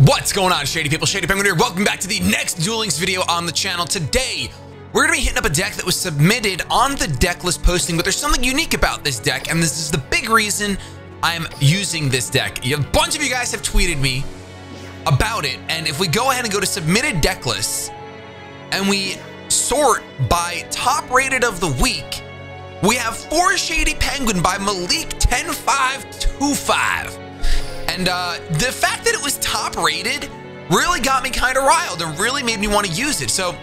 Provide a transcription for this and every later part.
What's going on, Shady people? ShadyPenguinn here. Welcome back to the next Duel Links video on the channel. Today, we're going to be hitting up a deck that was submitted on the deck list posting, but there's something unique about this deck, and this is the big reason I'm using this deck. A bunch of you guys have tweeted me about it, and if we go ahead and go to submitted deck lists, and we sort by top rated of the week, we have 4 ShadyPenguinn by Malik 10525. And the fact that it was top rated really got me kind of riled and really made me want to use it. So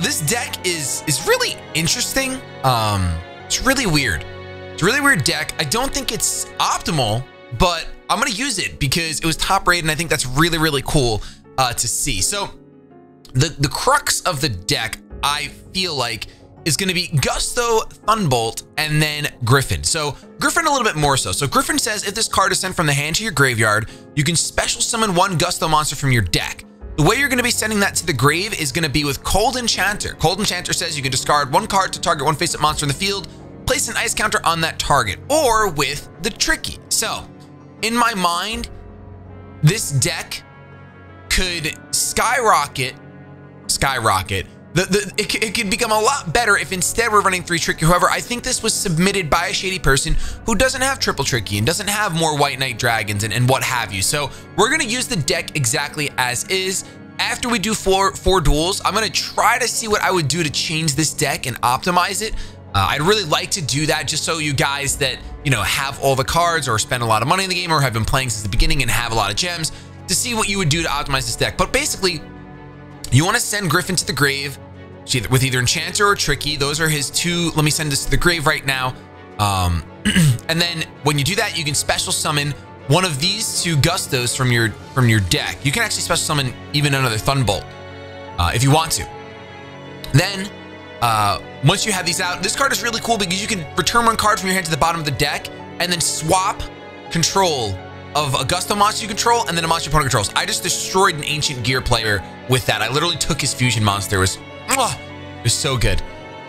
this deck is really interesting. It's really weird. It's a really weird deck. I don't think it's optimal, but I'm going to use it because it was top rated, and I think that's really, really cool to see. So the crux of the deck, I feel like, is going to be Gusto, Thunbolt, and then Griffin. So Griffin a little bit more so. So Griffin says if this card is sent from the hand to your graveyard, you can special summon 1 Gusto monster from your deck. The way you're going to be sending that to the grave is going to be with Cold Enchanter. Cold Enchanter says you can discard 1 card to target 1 face-up monster in the field, place an ice counter on that target, or with the Tricky. So in my mind, this deck could skyrocket. It could become a lot better if instead we're running 3 Tricky. However, I think this was submitted by a shady person who doesn't have triple Tricky and doesn't have more White Knight Dragons and what have you. So we're going to use the deck exactly as is. After we do four duels, I'm going to try to see what I would do to change this deck and optimize it. I'd really like to do that just so you guys that, you know, have all the cards or spend a lot of money in the game or have been playing since the beginning and have a lot of gems to see what you would do to optimize this deck. But basically, you want to send Griffin to the grave with either Enchanter or Tricky. Those are his 2. Let me send this to the grave right now. And then when you do that, you can special summon one of these 2 Gustos from your deck. You can actually special summon even another Thunbolt if you want to. Then once you have these out, this card is really cool because you can return 1 card from your hand to the bottom of the deck and then swap control of a Gusto monster you control and then a monster your opponent controls. I just destroyed an Ancient Gear player with that. I literally took his fusion monster. It was so good.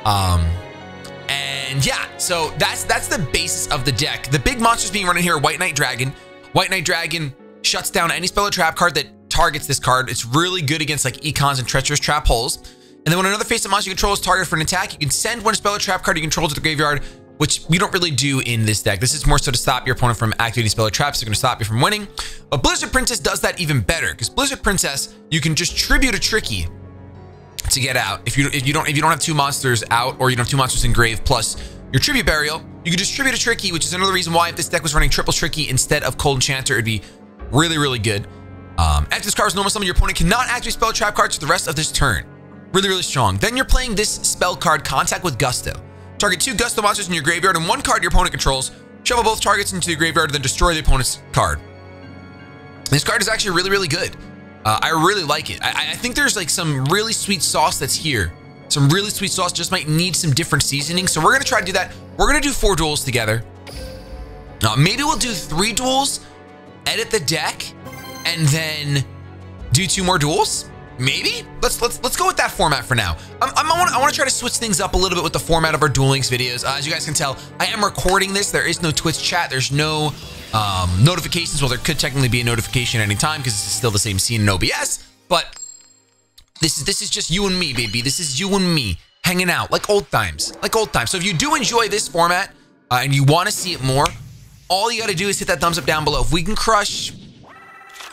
And yeah, so that's the basis of the deck. The big monsters being run in here are White Knight Dragon. White Knight Dragon shuts down any spell or trap card that targets this card. It's really good against like Econs and Treacherous Trap Holes. And then when another face-up monster you control is targeted for an attack, you can send 1 spell or trap card you control to the graveyard, which we don't really do in this deck. This is more so to stop your opponent from activating spell or traps. They're going to stop you from winning. But Blizzard Princess does that even better because Blizzard Princess, you can just tribute a Tricky to get out. If you don't have 2 monsters out, or you don't have 2 monsters in grave plus your tribute burial, you can distribute a Tricky, which is another reason why if this deck was running triple Tricky instead of Cold Enchanter, it'd be really, really good. After this card is normal summon, your opponent cannot activate spell or trap cards for the rest of this turn. Really, really strong. Then you're playing this spell card, Contact with Gusto. Target 2 Gusto monsters in your graveyard and 1 card your opponent controls. Shuffle both targets into the graveyard, then destroy the opponent's card. This card is actually really, really good. I really like it. I think there's like some really sweet sauce that's here. Some really sweet sauce, just might need some different seasoning. So we're going to try to do that. We're going to do 4 duels together. Maybe we'll do 3 duels, edit the deck, and then do 2 more duels. Maybe let's go with that format for now. I want to try to switch things up a little bit with the format of our Duel Links videos. As you guys can tell, I am recording this. There is no Twitch chat. There's no notifications. Well, there could technically be a notification at any time because this is still the same scene in OBS. But this is just you and me, baby. This is you and me hanging out like old times, So if you do enjoy this format and you want to see it more, all you got to do is hit that thumbs up down below. If we can crush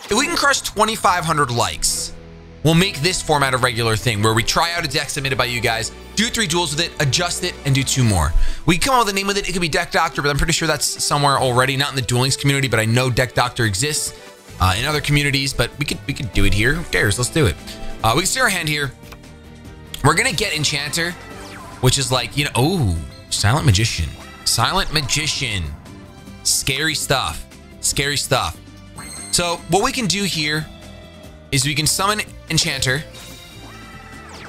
2,500 likes, we'll make this format a regular thing where we try out a deck submitted by you guys, do 3 duels with it, adjust it, and do 2 more. We can come up with a name with it. It could be Deck Doctor, but I'm pretty sure that's somewhere already, not in the Duel Links community, but I know Deck Doctor exists in other communities, but we could do it here. Who cares? Let's do it. We can see our hand here. We're going to get Enchanter, which is like, you know, oh, Silent Magician. Silent Magician. Scary stuff. Scary stuff. So what we can do here is we can summon Enchanter.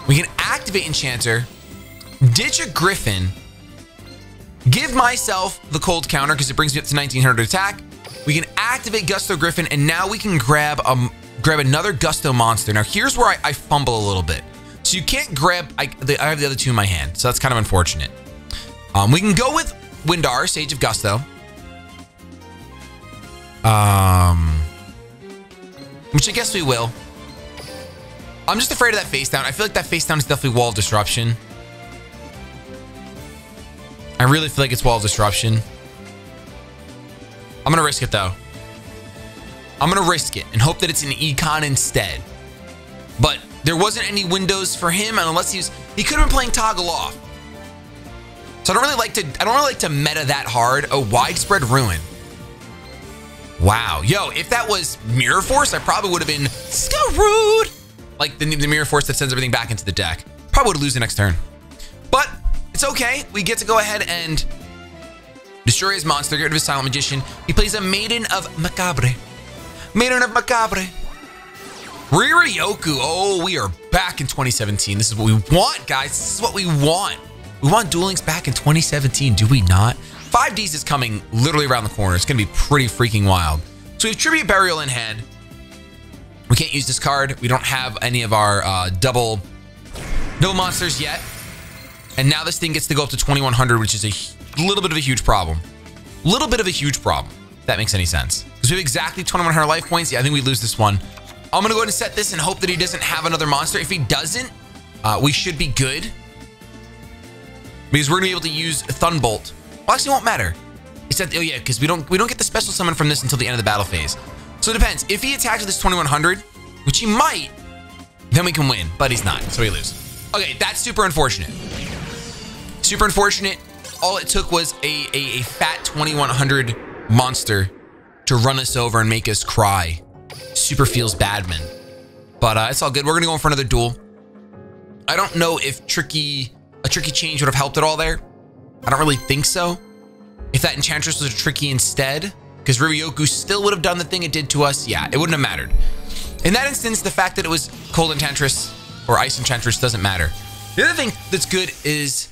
We can activate Enchanter, ditch a Griffin, give myself the cold counter because it brings me up to 1900 attack. We can activate Gusto Griffin, and now we can grab another Gusto monster. Now here's where I fumble a little bit. So you can't grab, I have the other 2 in my hand, so that's kind of unfortunate. We can go with Windar, Sage of Gusto. which I guess we will. I'm just afraid of that face down. I feel like that face down is definitely Wall of Disruption. I really feel like it's Wall of Disruption. I'm going to risk it, though. I'm going to risk it and hope that it's an econ instead. But there wasn't any windows for him, and unless he could have been playing Toggle Off. So I don't really like to meta that hard. A Widespread Ruin. Wow. Yo, if that was Mirror Force, I probably would have been screwed. Like the Mirror Force that sends everything back into the deck. Probably would lose the next turn. But it's okay. We get to go ahead and destroy his monster, get rid of his Silent Magician. He plays a Maiden of Macabre. Maiden of Macabre. Riryoku. Oh, we are back in 2017. This is what we want, guys. This is what we want. We want Duel Links back in 2017, do we not? 5Ds is coming literally around the corner. It's going to be pretty freaking wild. So we have Tribute Burial in hand. We can't use this card. We don't have any of our double monsters yet. And now this thing gets to go up to 2100, which is a little bit of a huge problem. Little bit of a huge problem, if that makes any sense. Because we have exactly 2100 life points. Yeah, I think we lose this one. I'm going to go ahead and set this and hope that he doesn't have another monster. If he doesn't, we should be good. Because we're going to be able to use Thunbolt. Well, actually, it won't matter. Except, oh yeah, because we don't get the special summon from this until the end of the battle phase. So it depends. If he attacks with this 2100, which he might, then we can win. But he's not, so we lose. Okay, that's super unfortunate. Super unfortunate. All it took was a fat 2100 monster to run us over and make us cry. Super feels bad, man. But it's all good. We're going to go in for another duel. I don't know if a tricky change would have helped at all there. I don't really think so. If that Enchantress was a tricky instead, because Riryoku still would have done the thing it did to us, yeah, it wouldn't have mattered. In that instance, the fact that it was Cold Enchantress or Ice Enchantress doesn't matter. The other thing that's good is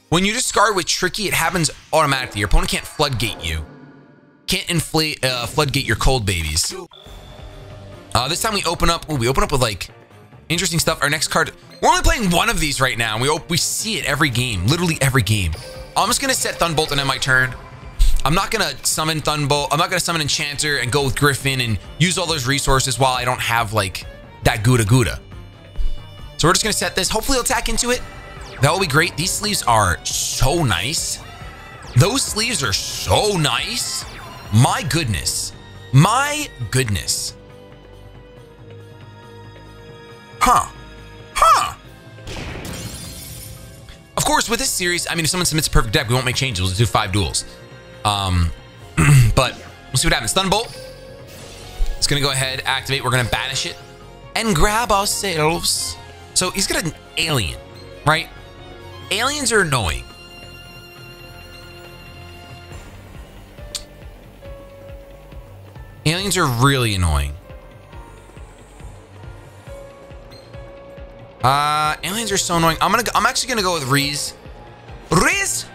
when you discard with Tricky, it happens automatically. Your opponent can't floodgate you. Can't floodgate your cold babies. This time we open up with like interesting stuff. Our next card, we're only playing one of these right now. We see it every game, literally every game. I'm just gonna set Thunbolt and end my turn. I'm not gonna summon Thunbolt. I'm not gonna summon Enchanter and go with Griffin and use all those resources while I don't have like that Gouda. So we're just gonna set this. Hopefully he'll attack into it. That will be great. These sleeves are so nice. Those sleeves are so nice. My goodness. My goodness. Huh. Of course, with this series, I mean, if someone submits a perfect deck, we won't make changes. We'll just do 5 duels. But we'll see what happens. Thunbolt. It's going to go ahead, activate. We're going to banish it and grab ourselves. So he's got an alien, right? Aliens are annoying. Aliens are really annoying. Aliens are so annoying. I'm actually gonna go with Riz,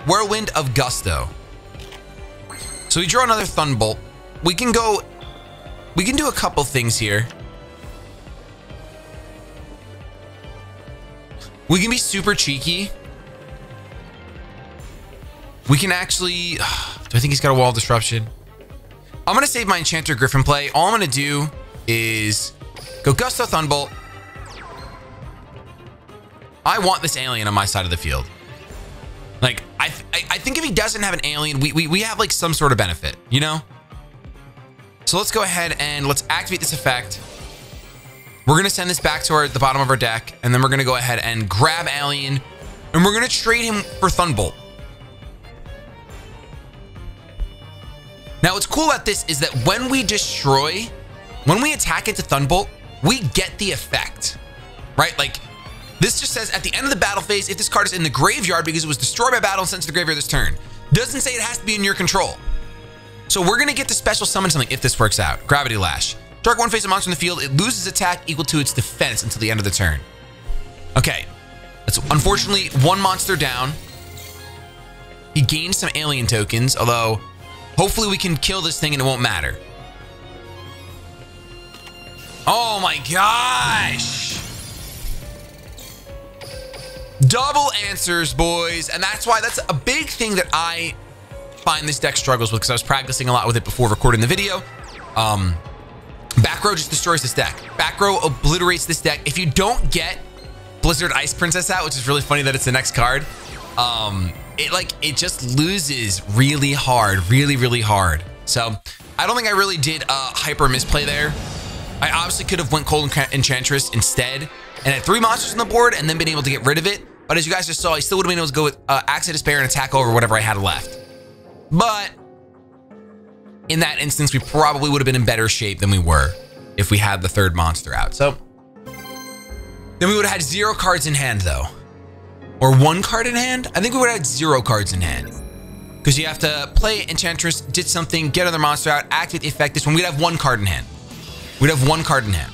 Whirlwind of Gusto. So we draw another Thunbolt. We can do a couple things here. We can be super cheeky. We can actually, do I think he's got a Wall of Disruption? I'm gonna save my Enchanter Griffin play. All I'm gonna do is go Gusto Thunbolt. I want this alien on my side of the field. Like, I think if he doesn't have an alien, we have like some sort of benefit, you know? So let's go ahead and let's activate this effect. We're gonna send this back to the bottom of our deck, and then we're gonna go ahead and grab alien, and we're gonna trade him for Thunbolt. Now, what's cool about this is that when we attack into Thunbolt, we get the effect, right? Like, this just says at the end of the battle phase, if this card is in the graveyard because it was destroyed by battle and sent to the graveyard this turn. Doesn't say it has to be in your control. So we're gonna get to special summon something if this works out. Gravity Lash. Target one face of monster in the field, it loses attack equal to its defense until the end of the turn. Okay, that's unfortunately one monster down. He gains some alien tokens, although hopefully we can kill this thing and it won't matter. Oh my gosh! Double answers, boys. And that's a big thing that I find this deck struggles with, because I was practicing a lot with it before recording the video. Back row just destroys this deck. Back row obliterates this deck. If you don't get Blizzard Ice Princess out, which is really funny that it's the next card, it just loses really hard, really hard. So I don't think I really did a hyper misplay there. I obviously could have went Cold Enchantress instead and had 3 monsters on the board and then been able to get rid of it. But as you guys just saw, I still would have been able to go with Axe of Despair and attack over whatever I had left. But in that instance, we probably would have been in better shape than we were if we had the 3rd monster out. So then we would have had 0 cards in hand though. Or 1 card in hand? I think we would have had 0 cards in hand. Because you have to play Enchantress, ditch something, get another monster out, activate the effect. This one, we'd have 1 card in hand. We'd have 1 card in hand.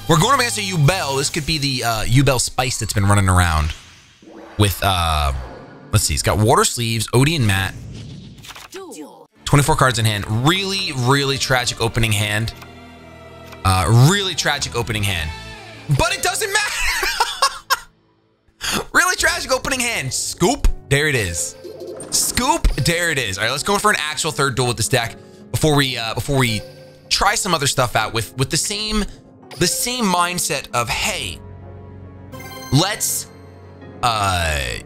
We're going up against a Yubel. This could be the Yubel Spice that's been running around with, let's see, it's got Water Sleeves, Odie and Matt. 24 cards in hand. Really tragic opening hand. Really tragic opening hand. But it doesn't matter. Really tragic opening hand. Scoop. There it is. Scoop. There it is. All right, let's go for an actual 3rd duel with this deck before we try some other stuff out with the same mindset of, hey, let's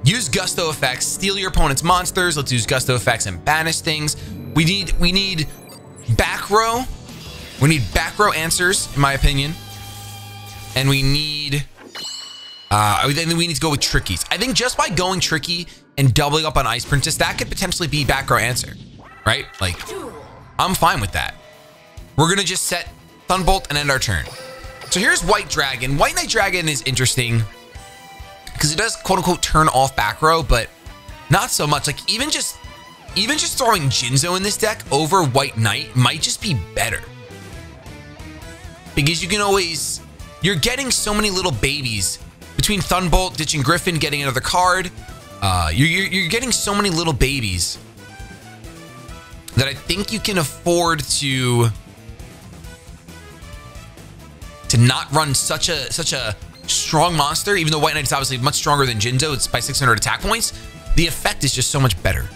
use gusto effects, steal your opponent's monsters. Let's use gusto effects and banish things. We need back row. We need back row answers, in my opinion. And we need then we need to go with trickies. I think just by going tricky and doubling up on Ice Princess, that could potentially be back row answer, right? Like, I'm fine with that. We're gonna just set Thunderbolt and end our turn. So here's White Dragon. White Knight Dragon is interesting because it does quote unquote turn off back row, but not so much. Like even just throwing Jinzo in this deck over White Knight might just be better. Because you can always, you're getting so many little babies between Thunderbolt, ditching Griffin, getting another card. You're getting so many little babies that I think you can afford to not run such a strong monster. Even though White Knight is obviously much stronger than Jinzo, it's by 600 attack points. The effect is just so much better.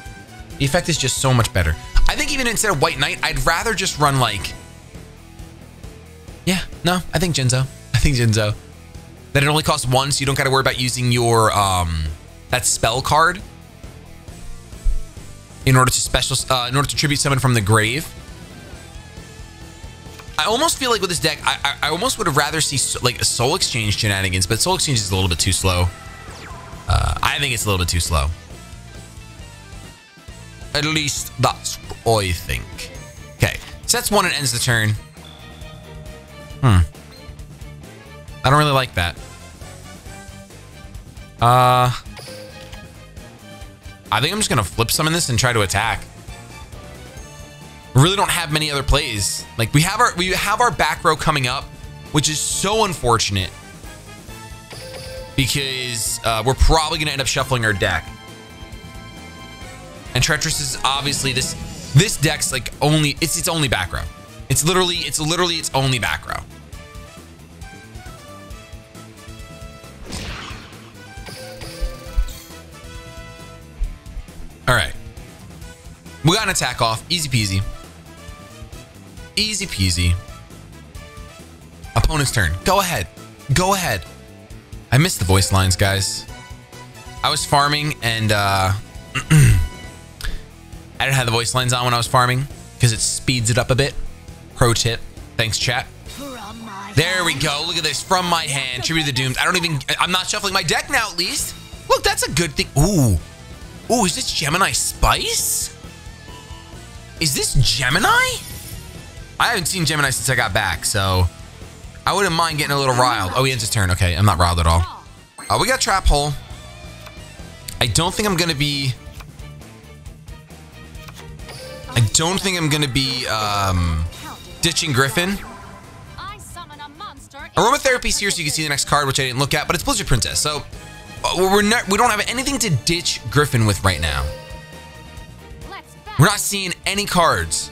The effect is just so much better. I think even instead of White Knight, I'd rather just run like, yeah, no, I think Jinzo. That it only costs 1, so you don't got to worry about using your that spell card in order to tribute summon from the grave. I almost feel like with this deck, I almost would have rather see like a Soul Exchange shenanigans, but Soul Exchange is a little bit too slow. I think it's a little bit too slow. At least that's what I think. Okay, sets 1 and ends the turn. I don't really like that. I think I'm just gonna flip summon this and try to attack. We really don't have many other plays. Like we have our back row coming up, which is so unfortunate because we're probably gonna end up shuffling our deck. And Treacherous is obviously this deck's like it's only back row. It's literally its only back row. All right, we got an attack off, easy peasy. Easy peasy. Opponent's turn. Go ahead. Go ahead. I missed the voice lines, guys. I was farming and I didn't have the voice lines on when I was farming because it speeds it up a bit. Pro tip. Thanks, chat. There we go. Look at this. From my hand. Tribute to the Doomed. I'm not shuffling my deck now, at least. Look, that's a good thing. Ooh. Ooh, is this Gemini Spice? Is this Gemini? I haven't seen Gemini since I got back, so I wouldn't mind getting a little riled. Oh, he ends his turn. Okay, I'm not riled at all. We got Trap Hole. I don't think I'm gonna be ditching Griffin. Aromatherapy's here so you can see the next card, which I didn't look at, but it's Blizzard Princess, so we don't have anything to ditch Griffin with right now. We're not seeing any cards.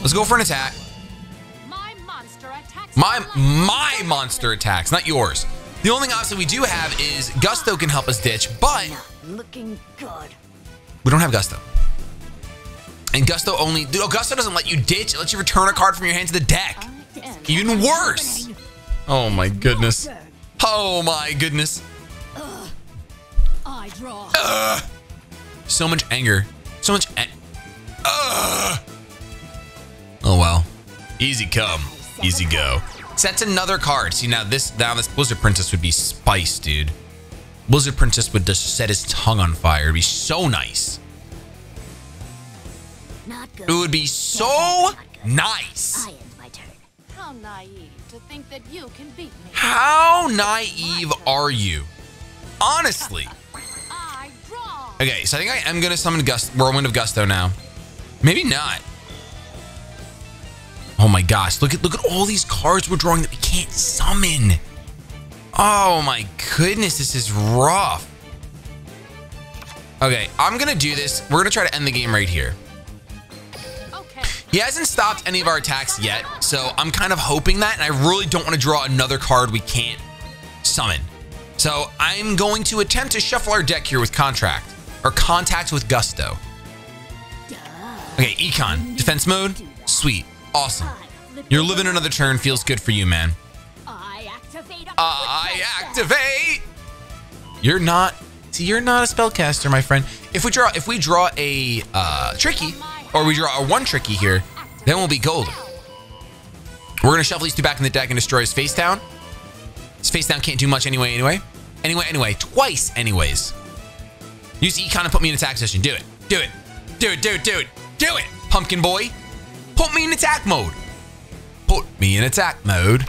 Let's go for an attack. My monster attacks, not yours. The only thing obviously we do have is Gusto can help us ditch, but looking good. We don't have Gusto. And Gusto only, dude, Gusto doesn't let you ditch. It lets you return a card from your hand to the deck. Even worse. Oh my goodness. Oh my goodness. I draw. So much anger. So much Oh well. Easy come, easy go. Sets another card. See, now this Blizzard Princess would be spice, dude. Blizzard Princess would just set his tongue on fire. It'd be so nice. It would be so nice. I end my turn. How naive to think that you can beat me. How naive are you? Honestly. I draw. Okay, so I think I am gonna summon Whirlwind of Gusto now. Maybe not. Oh my gosh, look at all these cards we're drawing that we can't summon. Oh my goodness, this is rough. Okay, I'm gonna do this. We're gonna try to end the game right here. Okay. He hasn't stopped any of our attacks yet, so I'm kind of hoping that, and I really don't want to draw another card we can't summon. So I'm going to attempt to shuffle our deck here with Contact with Gusto. Okay, Econ, defense mode, sweet, awesome. You're living another turn, feels good for you, man. I activate. You're not a spellcaster, my friend. If we draw a tricky, or we draw a 1 tricky here, then we'll be golden. We're gonna shuffle these 2 back in the deck and destroy his face down. His face down can't do much anyway, twice anyways. Use Econ and put me in attack position. Do it, do it, do it, do it, do it, do it, pumpkin boy. Put me in attack mode. Put me in attack mode.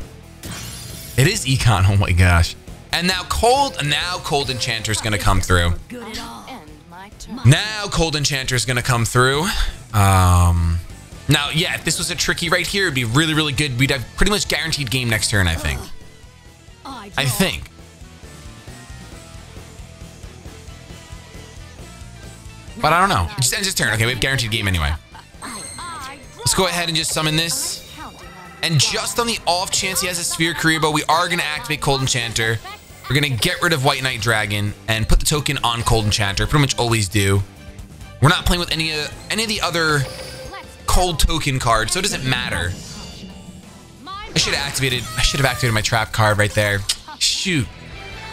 It is Econ, oh my gosh. And now Cold Enchanter's gonna come through. End my turn. Now Cold Enchanter's gonna come through. Now, yeah, if this was a tricky right here, it'd be really, really good. We'd have pretty much guaranteed game next turn, I think. I think. But I don't know. It just ends his turn. Okay, we have guaranteed game anyway. Let's go ahead and just summon this. And just on the off chance he has a Sphere Karibo, we are going to activate Cold Enchanter. We're going to get rid of White Knight Dragon and put the token on Cold Enchanter. Pretty much always do. We're not playing with any of the other cold token cards, so it doesn't matter. I should have activated my trap card right there. Shoot,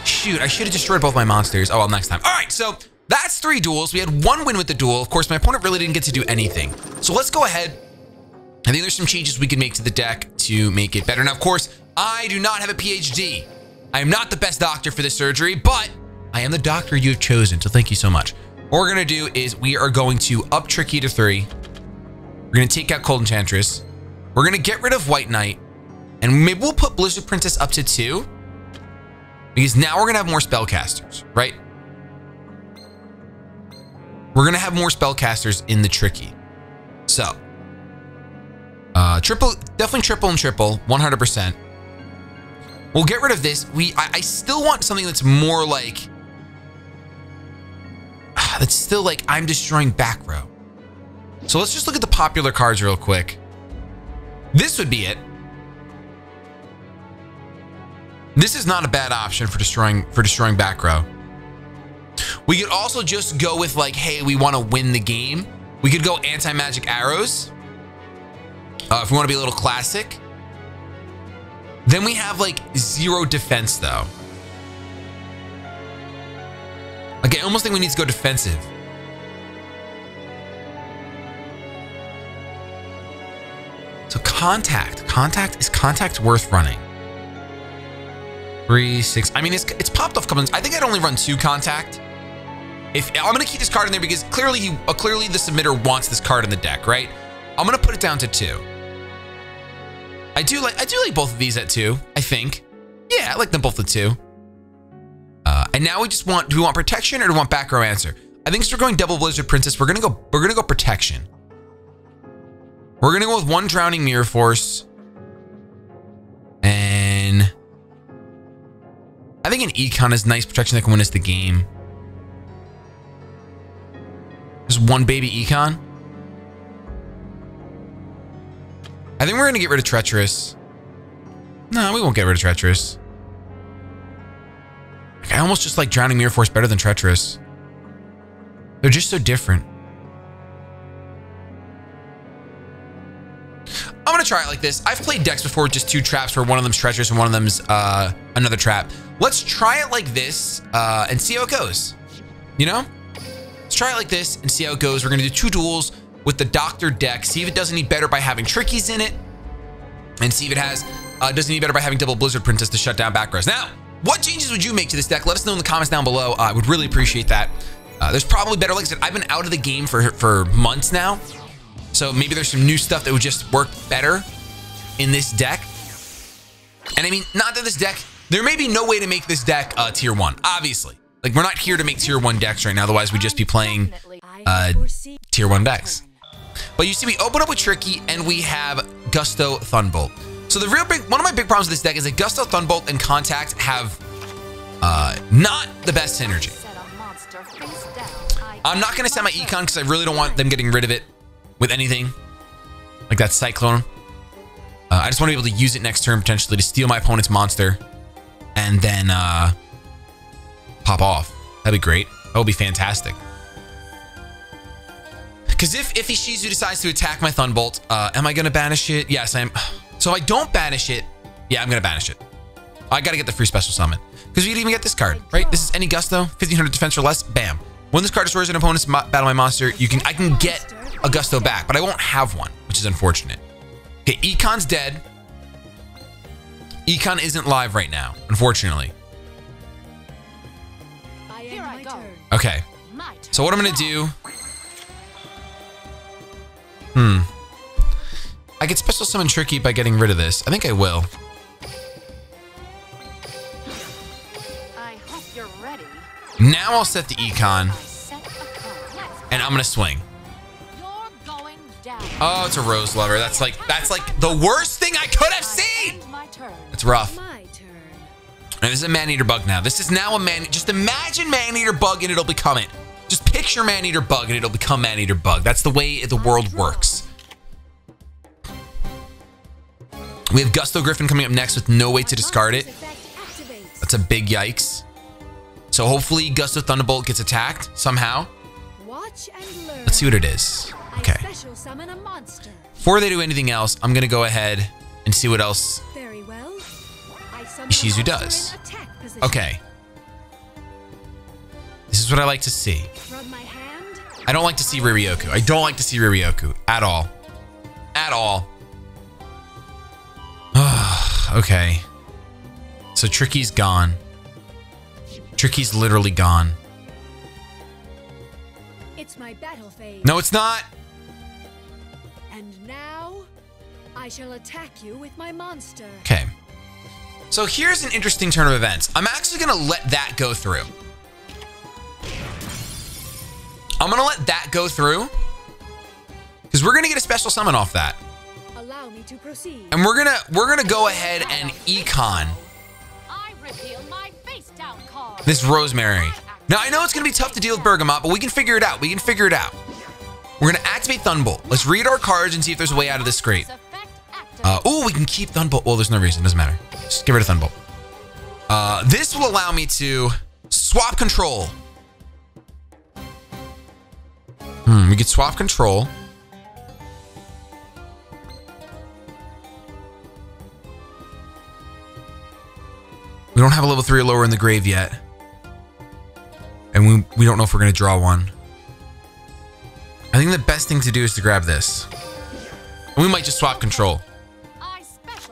I should have destroyed both my monsters. Oh, well, next time. All right, so that's 3 duels. We had 1 win with the duel. Of course, my opponent really didn't get to do anything. So let's go ahead. I think there's some changes we can make to the deck to make it better. Now, of course, I do not have a PhD. I am not the best doctor for this surgery, but I am the doctor you have chosen, so thank you so much. What we're gonna do is we are going to up Tricky to 3. We're gonna take out Cold Enchantress. We're gonna get rid of White Knight, and maybe we'll put Blizzard Princess up to 2, because now we're gonna have more spellcasters, right? We're gonna have more spellcasters in the Tricky. So, definitely triple and triple, 100%. We'll get rid of this. I still want something that's more like, that's still like I'm destroying back row. So let's just look at the popular cards real quick. This would be it. This is not a bad option for destroying back row. We could also just go with like, hey, we want to win the game. We could go anti-magic arrows. If we want to be a little classic. Then we have like 0 defense though. Like I almost think we need to go defensive. So contact. Is contact worth running? 3, 6. I mean, it's popped off a couple. I think I'd only run 2 contact. If I'm gonna keep this card in there because clearly the submitter wants this card in the deck, right? I'm gonna put it down to 2. I do like both of these at 2, I think. Yeah, I like them both at 2. And now do we want protection or do we want back row answer? I think since we're going double Blizzard Princess, we're gonna go protection. We're gonna go with 1 Drowning Mirror Force. And I think an Econ is nice protection that can win us the game. Just 1 baby Econ. I think we're gonna get rid of Treacherous. No, we won't get rid of Treacherous. I almost just like Drowning Mirror Force better than Treacherous. They're just so different. want to try it like this. I've played decks before with just 2 traps where one of them's treacherous and one of them's another trap. Let's try it like this and see how it goes. You know? Let's try it like this and see how it goes. We're going to do 2 duels with the Doctor deck. See if it does any better by having Trickies in it. And see if it has does any better by having double Blizzard Princess to shut down back rows. Now, what changes would you make to this deck? Let us know in the comments down below. I would really appreciate that. There's probably better. Like I said, I've been out of the game for months now. So maybe there's some new stuff that would just work better in this deck. And I mean, not that this deck, there may be no way to make this deck tier 1, obviously. Like, we're not here to make tier 1 decks right now. Otherwise, we'd just be playing tier 1 decks. But you see, we open up with Tricky and we have Gusto Thunderbolt. So one of my big problems with this deck is that Gusto Thunderbolt and Contact have not the best synergy. I'm not going to send my Econ because I really don't want them getting rid of it with anything like that Cyclone. I just want to be able to use it next turn potentially to steal my opponent's monster and then pop off. That'd be great. That would be fantastic. Because if Ishizu decides to attack my Thunderbolt, am I going to banish it? Yes, I am. So if I don't banish it, yeah, I'm going to banish it. I got to get the free special summon. Because we didn't even get this card, right? This is any Gusto, 1500 defense or less, bam. When this card destroys an opponent's battle my monster, I can get a Gusto back, but I won't have one, which is unfortunate. Okay, Econ's dead. Econ isn't live right now, unfortunately. Here I go. Okay, so what I'm gonna do, I could special summon Tricky by getting rid of this. I think I will. I hope you're ready. Now I'll set the Econ, and I'm gonna swing. Oh, it's a Rose Lover. That's like the worst thing I could have seen. It's rough. And this is a Man-Eater Bug now. This is now a just imagine Man-Eater Bug and it'll become it. Just picture Man-Eater Bug and it'll become Man-Eater Bug. That's the way the world works. We have Gusto Griffin coming up next with no way to discard it. That's a big yikes. So hopefully Gusto Thunderbolt gets attacked somehow. Let's see what it is. Okay. Before they do anything else, I'm going to go ahead and see what else Ishizu does. Okay. This is what I like to see. I don't like to see Riryoku. I don't like to see Riryoku at all. At all. Okay. So Tricky's gone. Tricky's literally gone. It's my battle phase. No, it's not. And now I shall attack you with my monster. Okay. So here's an interesting turn of events. I'm actually going to let that go through. I'm going to let that go through because we're going to get a special summon off that. Allow me to proceed. And we're going to go ahead and Econ this Rosemary. Now, I know it's going to be tough to deal with Bergamot, but we can figure it out. We can figure it out. We're going to activate Thunderbolt. Let's read our cards and see if there's a way out of this scrape. Oh, we can keep Thunderbolt. Well, there's no reason. Doesn't matter. Just get rid of Thunderbolt. This will allow me to swap control. We could swap control. We don't have a level 3 or lower in the grave yet. And we don't know if we're going to draw one. I think the best thing to do is to grab this. And we might just swap control.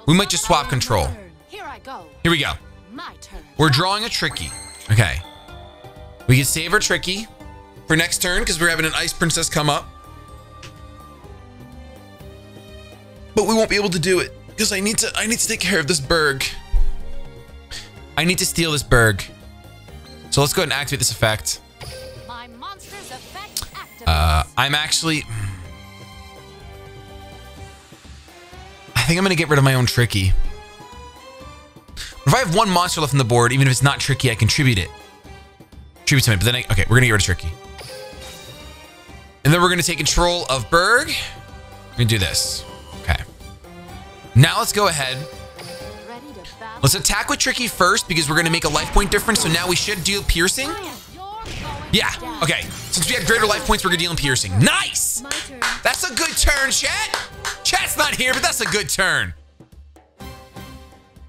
We might just swap control. Here I go. Here we go. My turn. We're drawing a Tricky. Okay. We can save our Tricky for next turn because we're having an Ice Princess come up. But we won't be able to do it because I need to take care of this Berg. I need to steal this Berg. So let's go ahead and activate this effect. My monster's effect activates. I'm actually... I think I'm going to get rid of my own Tricky. If I have one monster left on the board, even if it's not Tricky, I contribute it. Tribute to it, but then okay, we're going to get rid of Tricky. And then we're going to take control of Berg. We're going to do this. Okay. Now let's go ahead. Let's attack with Tricky first because we're going to make a life point difference. So now we should deal piercing. Yeah. Okay. Since we have greater life points, we're going to deal in piercing. Nice. That's a good turn, chat. Chat's not here, but that's a good turn.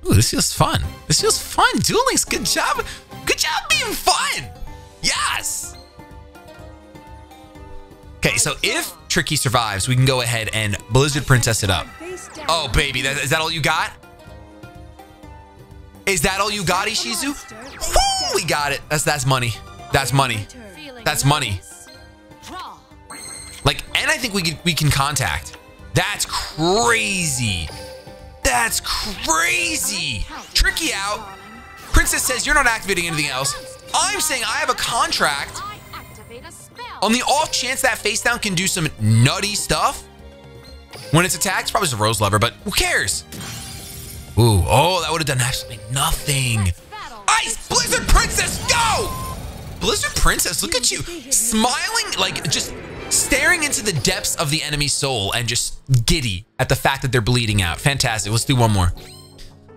Ooh, this feels fun. This feels fun. Duel Links, good job. Good job being fun. Yes. Okay, so if Tricky survives, we can go ahead and Blizzard Princess it up. Oh, baby, is that all you got? Is that all you got, Ishizu? Woo, we got it. That's money. That's money. That's money. Like, and I think we can contact. That's crazy. That's crazy. Tricky out. Princess says you're not activating anything else. I'm saying I have a contract. On the off chance that face down can do some nutty stuff. When it's attacked, it's probably just a rose lever, but who cares? Ooh, oh, that would have done absolutely nothing. Ice Blizzard Princess, go! Blizzard Princess, look at you. Smiling, like just staring into the depths of the enemy's soul and just giddy at the fact that they're bleeding out. Fantastic. Let's do one more.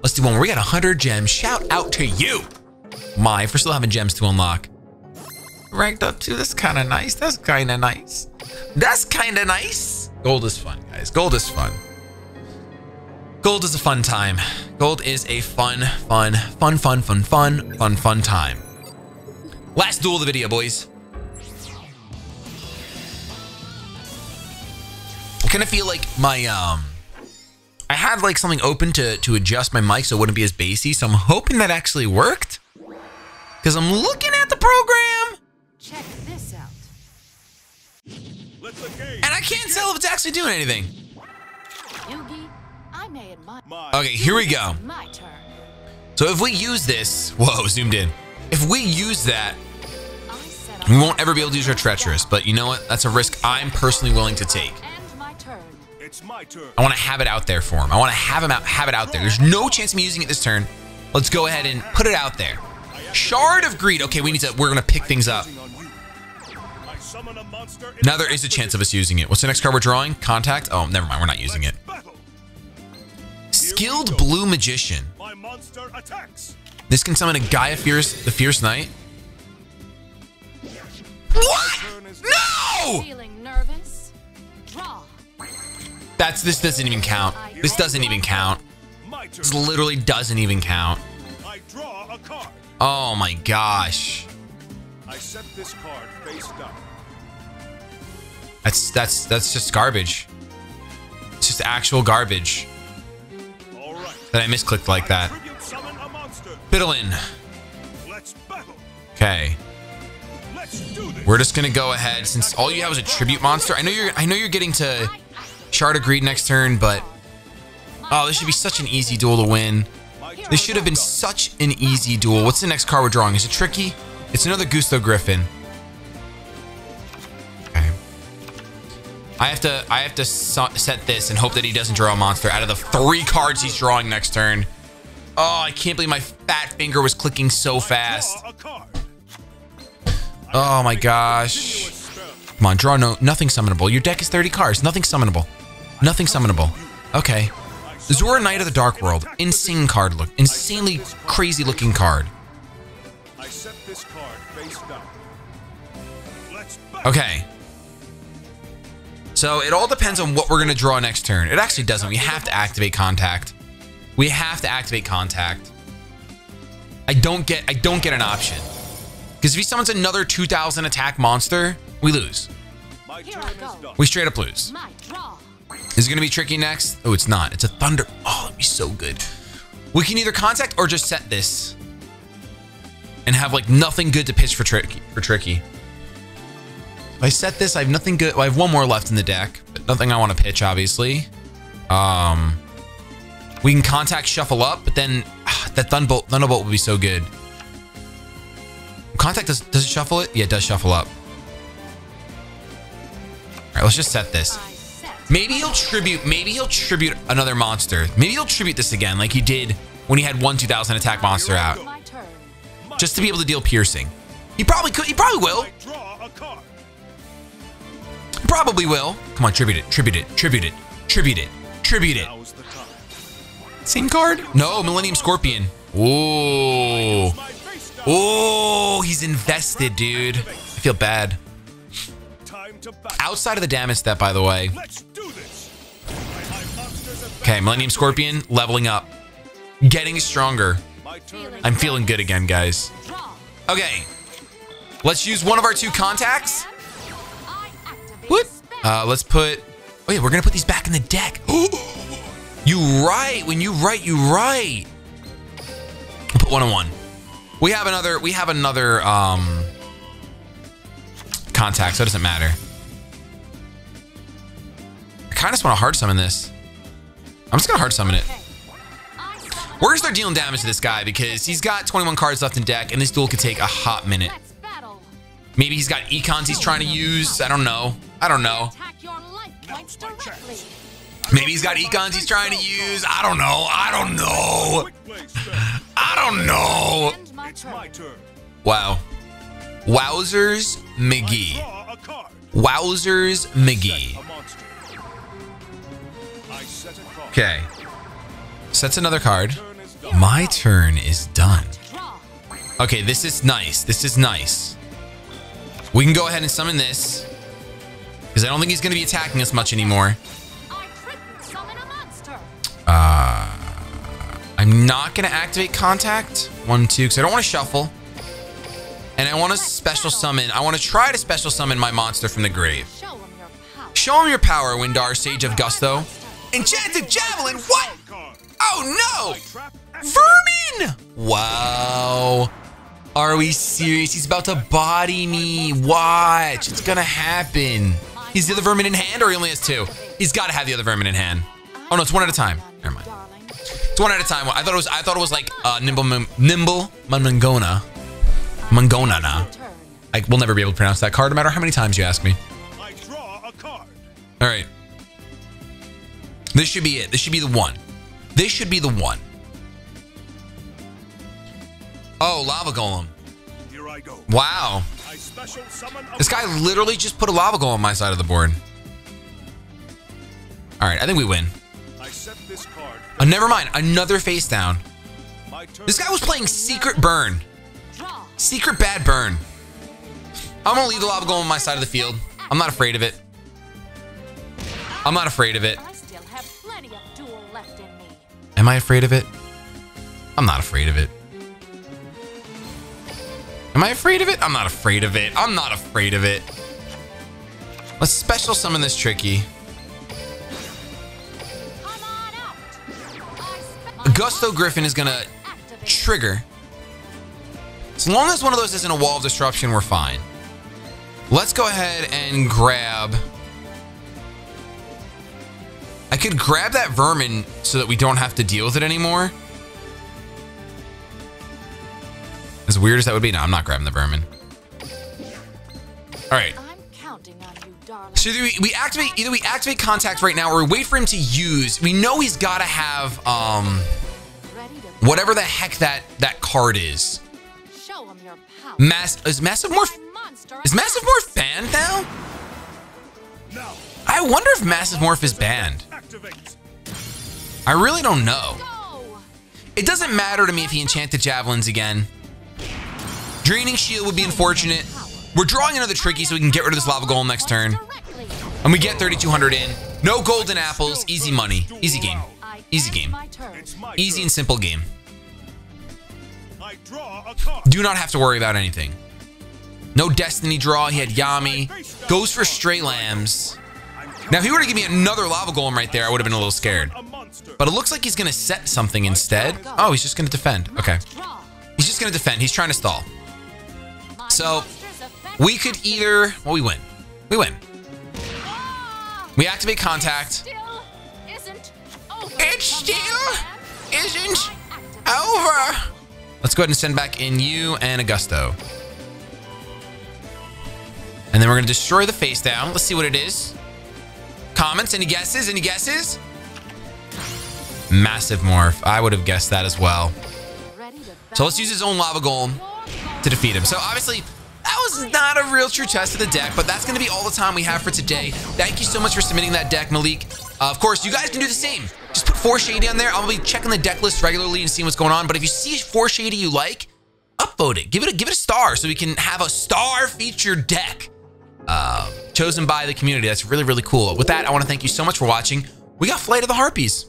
Let's do one more. We got 100 gems. Shout out to you. My, for still having gems to unlock. Ranked up too. That's kind of nice. That's kind of nice. That's kind of nice. Gold is fun, guys. Gold is fun. Gold is a fun time. Gold is a fun time. Last duel of the video, boys. I kind of feel like my I had like something open to adjust my mic so it wouldn't be as bassy. So I'm hoping that actually worked. Because I'm looking at the program. Check this out. And I can't tell if it's actually doing anything. Yugi, I may admire. Okay, here we go. My turn. So if we use this, whoa, zoomed in. If we use that, we won't ever be able to use our treacherous. But you know what? That's a risk I'm personally willing to take. And my turn. It's my turn. I want to have it out there for him. I want to have it out there. There's no chance of me using it this turn. Let's go ahead and put it out there. Shard of Greed. Okay, we're gonna pick things up. Now there is a chance of us using it. What's the next card we're drawing? Contact? Oh, never mind. We're not using it. Skilled Blue Magician. My monster attacks. This can summon a Gaia the Fierce Knight. What? No! Feeling nervous? Draw. This doesn't even count. This doesn't even count. This literally doesn't even count. I draw a card. Oh my gosh. I set this card face down. That's just garbage. It's just actual garbage. All right. That I misclicked like that. Summon a monster. Fiddlin'. Let's battle. Okay. Let's do this. We're just gonna go ahead since all you have is a tribute monster. I know you're getting to Shard of Greed next turn, but oh, this should be such an easy duel to win. This should have been such an easy duel. What's the next card we're drawing? Is it tricky? It's another Gusto Griffin. Okay. I have to set this and hope that he doesn't draw a monster out of the 3 cards he's drawing next turn. Oh, I can't believe my fat finger was clicking so fast. Oh my gosh. Come on, draw nothing summonable. Your deck is 30 cards. Nothing summonable. Nothing summonable. Okay. Zora Knight of the Dark World. Insane card look. Insanely crazy looking card. I set this card face down. Okay. So it all depends on what we're gonna draw next turn. It actually doesn't. We have to activate Contact. We have to activate Contact. I don't get an option. Because if he summons another 2000 attack monster, we lose. Here I go. We straight up lose. My draw. Is it gonna be tricky next? Oh, it's not. It's a Thunder. Oh, that'd be so good. We can either Contact or just set this and have like nothing good to pitch for tricky. If I set this, I have nothing good. Well, I have one more left in the deck, but nothing I want to pitch, obviously. We can Contact Shuffle Up, but then that Thunderbolt would be so good. Contact does it shuffle it? Yeah, it does shuffle up. All right, let's just set this. Maybe he'll tribute another monster. Maybe he'll tribute this again like he did when he had one 2000 attack monster out. Just to be able to deal piercing. He probably could. He probably will. Probably will. Come on, tribute it. Tribute it. Tribute it. Tribute it. Tribute it. Same card? No, Millennium Scorpion. Ooh. Oh, he's invested, dude. I feel bad. Outside of the damage step, by the way. Okay, Millennium Scorpion leveling up. Getting stronger. My turn is I'm feeling good again, guys. Draw. Okay. Let's use one of our 2 contacts. I activate What? spell. Let's put... Oh, yeah, we're going to put these back in the deck. You right. When you right, you right. We'll put 1 on 1. We have another contact, so it doesn't matter. I kind of just want to hard summon this. I'm just going to hard summon it. I summon We're going to start dealing damage to this guy because he's got 21 cards left in deck, and this duel could take a hot minute. Let's battle. Maybe he's got econs he's trying to use. I don't know. I don't know. Attack your life points directly. Maybe he's got econs he's trying to use. I don't know. I don't know. quick play spell. I don't know. End my It's turn. my turn. Wow. Wowzers I McGee. draw a card. Wowzers Set McGee. a monster. I set a card. Okay. Sets another card. Turn is done. My turn is done. Draw. Okay, this is nice. This is nice. We can go ahead and summon this. Because I don't think he's going to be attacking us much anymore. I crit summon a monster. I'm not going to activate contact. 1, 2, because I don't want to shuffle. And I want to special summon. I want to try to special summon my monster from the grave. Show him your power. Show him your power, Windar, Sage of Gusto. Enchanted Javelin, what? Card. Oh Trap no! activate. Vermin! Wow. Are we serious? He's about to body me. Watch. It's gonna happen. He's the other vermin in hand, or he only has 2? He's gotta have the other vermin in hand. Oh no, it's 1 at a time. Never mind. Darling. It's 1 at a time. I thought it was like nimble Mangona. Mangonana. Turn. We'll never be able to pronounce that card no matter how many times you ask me. I draw a card. All right. This should be it. This should be the one. This should be the one. Oh, Lava Golem. Here I go. Wow. I special summon a This guy literally just put a Lava Golem on my side of the board. All right, I think we win. I set this card. Oh, never mind. Another face down. My turn. This guy was playing Secret Burn. Draw. Secret Bad Burn. I'm going to leave the Lava Golem on my side of the field. I'm not afraid of it. I'm not afraid of it. I still have plenty of duel left in me. Am I afraid of it? I'm not afraid of it. Am I afraid of it? I'm not afraid of it. I'm not afraid of it. Let's special summon this Tricky. Come on out. Gusto Griffin is gonna Activate. trigger. As long as one of those isn't a wall of disruption, we're fine. Let's go ahead and grab... I could grab that vermin so that we don't have to deal with it anymore. As weird as that would be, no, I'm not grabbing the vermin. All right. I'm counting on you, darling. So either we activate contact right now, or we wait for him to use. We know he's got to have Ready to whatever the heck that card is. show him your power. Is Massive Morph My monster is Massive Morph banned now? Now. I wonder if Massive Morph is banned. Activate. I really don't know. Go. It doesn't matter to me if he enchanted javelins again. Draining Shield would be unfortunate. We're drawing another Tricky so we can get rid of this Lava Golem next turn. Directly. And we get 3,200 in. No golden apples. Easy money. Easy game. I Easy end game. My turn. It's my Easy turn. and simple game. I draw a card. Do not have to worry about anything. No Destiny draw. He had Yami. Goes for Stray Lambs. Now, if he were to give me another Lava Golem right there, I would have been a little scared. A monster. But it looks like he's going to set something instead. Oh, he's just going to defend. Okay. Draw. He's just going to defend. He's trying to stall. My So, monster's effect we could either... Well, we win. We win. Ah! We activate contact. Still isn't over. It still isn't I activate. over. Let's go ahead and send back in you and Augusto. And then we're going to destroy the face down. Let's see what it is. Comments? Any guesses? Any guesses? Massive Morph. I would have guessed that as well. Ready to So let's use his own Lava Golem to defeat him. So obviously, that was not a real true test of the deck, but that's going to be all the time we have for today. Thank you so much for submitting that deck, Malik. Of course, you guys can do the same. Just put 4 Shady on there. I'll be checking the deck list regularly and seeing what's going on. But if you see 4 Shady you like, upvote it. Give it a star so we can have a star featured deck chosen by the community. That's really, really cool. With that, I want to thank you so much for watching. We got Flight of the Harpies.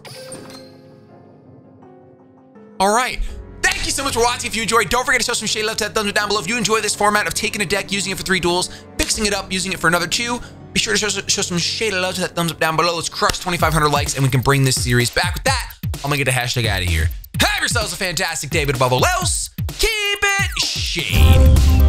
All right. Thank you so much for watching. If you enjoyed, don't forget to show some shady love to that thumbs up down below. If you enjoy this format of taking a deck, using it for 3 duels, fixing it up, using it for another 2, be sure to show some shady love to that thumbs up down below. Let's crush 2,500 likes and we can bring this series back. With that, I'm gonna get a hashtag out of here. Have yourselves a fantastic day, but above all else, keep it shady.